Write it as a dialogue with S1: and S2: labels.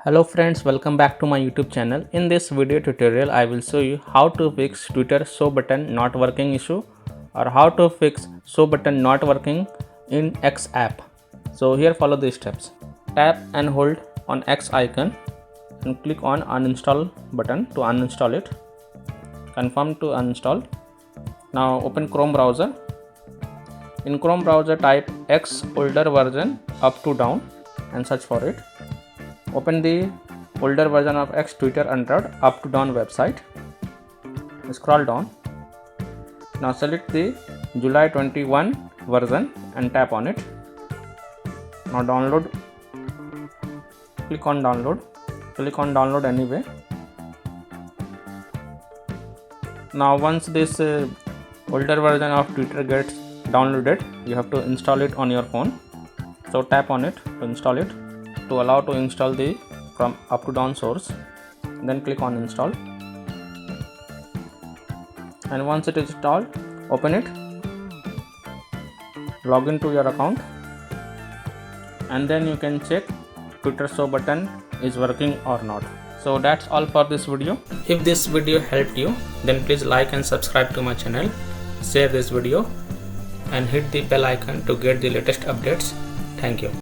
S1: Hello friends, welcome back to my YouTube channel. In this video tutorial, I will show you how to fix Twitter show button not working issue or how to fix show button not working in X app. So here follow these steps. Tap and hold on X icon and click on uninstall button to uninstall it. Confirm to uninstall. Now open Chrome browser. In Chrome browser type X older version up to down and search for it. Open the older version of X Twitter Untrapped up to down website. Scroll down. Now select the July 21 version and tap on it. Now download. Click on download. Click on download anyway. Now once this older version of Twitter gets downloaded, you have to install it on your phone. So tap on it to install it. To allow to install the from up to down source, then click on install, and once it is installed, open it, log into your account, and then you can check Twitter show button is working or not. So that's all for this video. If this video helped you, then please like and subscribe to my channel, share this video and hit the bell icon to get the latest updates. Thank you.